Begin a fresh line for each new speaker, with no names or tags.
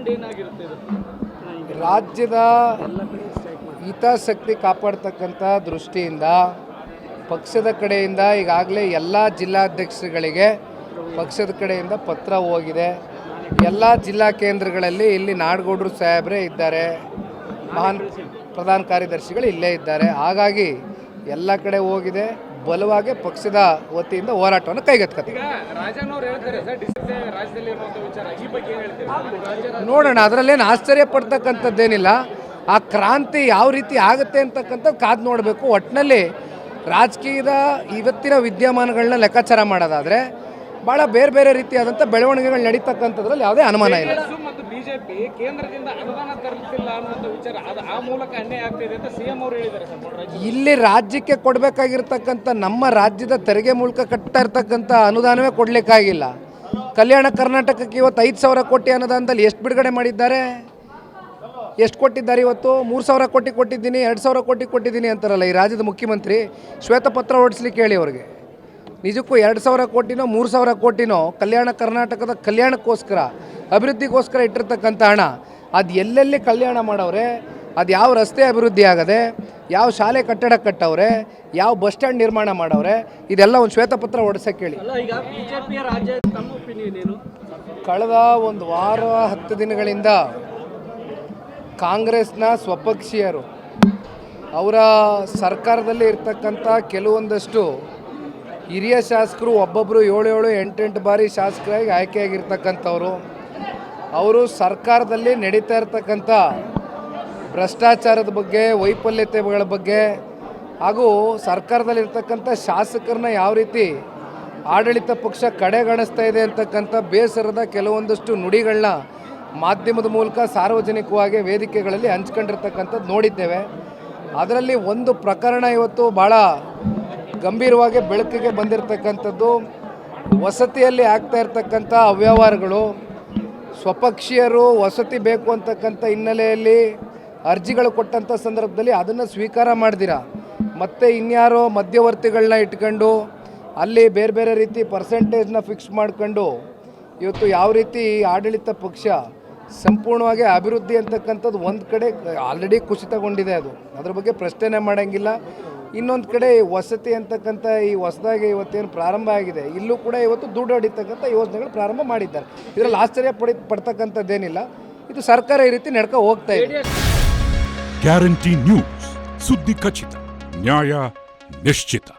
Demand ಏನಾಗಿರುತ್ತೆ ಇದು?
ರಾಜ್ಯದ ಹಿತಾಸಕ್ತಿ ಕಾಪಾಡ್ತಕ್ಕಂಥ ದೃಷ್ಟಿಯಿಂದ ಪಕ್ಷದ ಕಡೆಯಿಂದ ಈಗಾಗಲೇ ಎಲ್ಲ ಜಿಲ್ಲಾಧ್ಯಕ್ಷರುಗಳಿಗೆ ಪಕ್ಷದ ಕಡೆಯಿಂದ ಪತ್ರ ಹೋಗಿದೆ. ಎಲ್ಲ ಜಿಲ್ಲಾ ಕೇಂದ್ರಗಳಲ್ಲಿ ಇಲ್ಲಿ ನಾಡಗೌಡರು ಸಾಹೇಬ್ರೇ ಇದ್ದಾರೆ, ಮಹಾನ್ ಪ್ರಧಾನ ಕಾರ್ಯದರ್ಶಿಗಳು ಇಲ್ಲೇ ಇದ್ದಾರೆ. ಹಾಗಾಗಿ ಎಲ್ಲ ಕಡೆ ಹೋಗಿದೆ. ಬಲವಾಗಿ ಪಕ್ಷದ ವತಿಯಿಂದ ಹೋರಾಟವನ್ನು ಕೈಗೆತ್ಕೊತೀವಿ. ನೋಡೋಣ, ಅದರಲ್ಲೇನು ಆಶ್ಚರ್ಯ ಪಡ್ತಕ್ಕಂಥದ್ದೇನಿಲ್ಲ. ಆ ಕ್ರಾಂತಿ ಯಾವ ರೀತಿ ಆಗುತ್ತೆ ಅಂತಕ್ಕಂಥದ್ದು ಕಾದು ನೋಡಬೇಕು. ಒಟ್ಟಿನಲ್ಲಿ ರಾಜಕೀಯದ ಇವತ್ತಿನ ವಿದ್ಯಮಾನಗಳನ್ನ ಲೆಕ್ಕಾಚಾರ ಮಾಡೋದಾದರೆ ಭಾಳ ಬೇರೆ ಬೇರೆ ರೀತಿಯಾದಂಥ ಬೆಳವಣಿಗೆಗಳು ನಡೀತಕ್ಕಂಥದ್ರಲ್ಲಿ ಯಾವುದೇ ಅನುಮಾನ ಇಲ್ಲ.
ಮತ್ತು ಬಿಜೆಪಿ ಕೇಂದ್ರದಿಂದ ಅನುದಾನ ತರುತ್ತಿಲ್ಲ ಅನ್ನುವಂಥ ವಿಚಾರ ಆ ಮೂಲಕ ಅನ್ಯಾಯ ಆಗ್ತಿದೆ ಅಂತ ಸಿಎಂ ಅವರು ಹೇಳಿದ್ದಾರೆ ಸರ್.
ಇಲ್ಲಿ ರಾಜ್ಯಕ್ಕೆ ಕೊಡಬೇಕಾಗಿರ್ತಕ್ಕಂಥ ನಮ್ಮ ರಾಜ್ಯದ ತೆರಿಗೆ ಮೂಲಕ ಕಟ್ತಾ ಇರ್ತಕ್ಕಂಥ ಅನುದಾನವೇ ಕೊಡಲಿಕ್ಕಾಗಿಲ್ಲ. ಕಲ್ಯಾಣ ಕರ್ನಾಟಕಕ್ಕೆ ಇವತ್ತು 5,000 ಕೋಟಿ ಅನುದಾನದಲ್ಲಿ ಎಷ್ಟು ಬಿಡುಗಡೆ ಮಾಡಿದ್ದಾರೆ, ಎಷ್ಟು ಕೊಟ್ಟಿದ್ದಾರೆ? ಇವತ್ತು 3,000 ಕೋಟಿ ಕೊಟ್ಟಿದ್ದೀನಿ, 2,000 ಕೋಟಿ ಕೊಟ್ಟಿದ್ದೀನಿ ಅಂತಾರಲ್ಲ ಈ ರಾಜ್ಯದ ಮುಖ್ಯಮಂತ್ರಿ. ಶ್ವೇತಪತ್ರ ಹೊಡಿಸ್ಲಿಕ್ಕೆ ಹೇಳಿ ಅವ್ರಿಗೆ. ನಿಜಕ್ಕೂ 2,000 ಕೋಟಿನೋ 3,000 ಕೋಟಿನೋ ಕಲ್ಯಾಣ ಕರ್ನಾಟಕದ ಕಲ್ಯಾಣಕ್ಕೋಸ್ಕರ, ಅಭಿವೃದ್ಧಿಗೋಸ್ಕರ ಇಟ್ಟಿರ್ತಕ್ಕಂಥ ಹಣ ಅದು ಎಲ್ಲೆಲ್ಲಿ ಕಲ್ಯಾಣ ಮಾಡವ್ರೆ, ಅದು ಯಾವ ರಸ್ತೆ ಅಭಿವೃದ್ಧಿ ಆಗದೆ, ಯಾವ ಶಾಲೆ ಕಟ್ಟಡ ಕಟ್ಟವ್ರೆ, ಯಾವ ಬಸ್ ಸ್ಟ್ಯಾಂಡ್ ನಿರ್ಮಾಣ ಮಾಡವ್ರೆ, ಇದೆಲ್ಲ ಒಂದು ಶ್ವೇತಪತ್ರ ಹೊಡ್ಸಕ್ಕೆ ಹೇಳಿ.
ಈಗ ಬಿಜೆಪಿಯ ರಾಜ್ಯ ತಮ್ಮ ಒಪಿನಿಯನ್ ಏನು?
ಕಳೆದ ಒಂದು ವಾರ 10 ದಿನಗಳಿಂದ ಕಾಂಗ್ರೆಸ್ನ ಸ್ವಪಕ್ಷೀಯರು ಅವರ ಸರ್ಕಾರದಲ್ಲಿ ಇರ್ತಕ್ಕಂಥ ಕೆಲವೊಂದಷ್ಟು ಹಿರಿಯ ಶಾಸಕರು, ಒಬ್ಬೊಬ್ಬರು 7 8 ಬಾರಿ ಶಾಸಕರಾಗಿ ಆಯ್ಕೆಯಾಗಿರ್ತಕ್ಕಂಥವ್ರು, ಅವರು ಸರ್ಕಾರದಲ್ಲಿ ನಡೀತಾ ಇರ್ತಕ್ಕಂಥ ಭ್ರಷ್ಟಾಚಾರದ ಬಗ್ಗೆ, ವೈಫಲ್ಯತೆಗಳ ಬಗ್ಗೆ ಹಾಗೂ ಸರ್ಕಾರದಲ್ಲಿರ್ತಕ್ಕಂಥ ಶಾಸಕರನ್ನ ಯಾವ ರೀತಿ ಆಡಳಿತ ಪಕ್ಷ ಕಡೆಗಣಿಸ್ತಾ ಇದೆ ಅಂತಕ್ಕಂಥ ಬೇಸರದ ಕೆಲವೊಂದಷ್ಟು ನುಡಿಗಳನ್ನ ಮಾಧ್ಯಮದ ಮೂಲಕ ಸಾರ್ವಜನಿಕವಾಗಿ ವೇದಿಕೆಗಳಲ್ಲಿ ಹಂಚ್ಕೊಂಡಿರ್ತಕ್ಕಂಥದ್ದು ನೋಡಿದ್ದೇವೆ. ಅದರಲ್ಲಿ ಒಂದು ಪ್ರಕರಣ ಇವತ್ತು ಭಾಳ ಗಂಭೀರವಾಗಿ ಬೆಳಕಿಗೆ ಬಂದಿರತಕ್ಕಂಥದ್ದು. ವಸತಿಯಲ್ಲಿ ಆಗ್ತಾ ಇರ್ತಕ್ಕಂಥ ಅವ್ಯವಹಾರಗಳು. ಸ್ವಪಕ್ಷೀಯರು ವಸತಿ ಬೇಕು ಅಂತಕ್ಕಂಥ ಹಿನ್ನೆಲೆಯಲ್ಲಿ ಅರ್ಜಿಗಳು ಕೊಟ್ಟಂಥ ಸಂದರ್ಭದಲ್ಲಿ ಅದನ್ನು ಸ್ವೀಕಾರ ಮಾಡ್ದಿರ ಮತ್ತು ಇನ್ಯಾರೋ ಮಧ್ಯವರ್ತಿಗಳನ್ನ ಇಟ್ಕೊಂಡು ಅಲ್ಲಿ ಬೇರೆ ಬೇರೆ ರೀತಿ ಪರ್ಸೆಂಟೇಜ್ನ ಫಿಕ್ಸ್ ಮಾಡ್ಕೊಂಡು ಇವತ್ತು ಯಾವ ರೀತಿ ಆಡಳಿತ ಪಕ್ಷ ಸಂಪೂರ್ಣವಾಗಿ ಅಭಿವೃದ್ಧಿ ಅಂತಕ್ಕಂಥದ್ದು ಒಂದು ಕಡೆ ಆಲ್ರೆಡಿ ಕುಸಿತಗೊಂಡಿದೆ. ಅದ್ರ ಬಗ್ಗೆ ಪ್ರಶ್ನೆ ಮಾಡೋಂಗಿಲ್ಲ. ಇನ್ನೊಂದು ಕಡೆ ವಸತಿ ಅಂತಕ್ಕಂಥ ಈ ಹೊಸದಾಗಿ ಇವತ್ತೇನು ಪ್ರಾರಂಭ ಆಗಿದೆ, ಇಲ್ಲೂ ಕೂಡ ಇವತ್ತು ದುಡ್ಡು ಹೊಡಿತಕ್ಕಂಥ ಯೋಜನೆಗಳು ಪ್ರಾರಂಭ ಮಾಡಿದ್ದಾರೆ. ಇದರಲ್ಲಿ ಆಶ್ಚರ್ಯ ಪಡ್ತಕ್ಕಂಥದ್ದೇನಿಲ್ಲ. ಇದು ಸರ್ಕಾರ ಈ ರೀತಿ ನಡ್ಕೊ ಹೋಗ್ತಾ ಇದೆ.
ಗ್ಯಾರಂಟಿ ನ್ಯೂಸ್, ಸುದ್ದಿ ಖಚಿತ, ನ್ಯಾಯ ನಿಶ್ಚಿತ.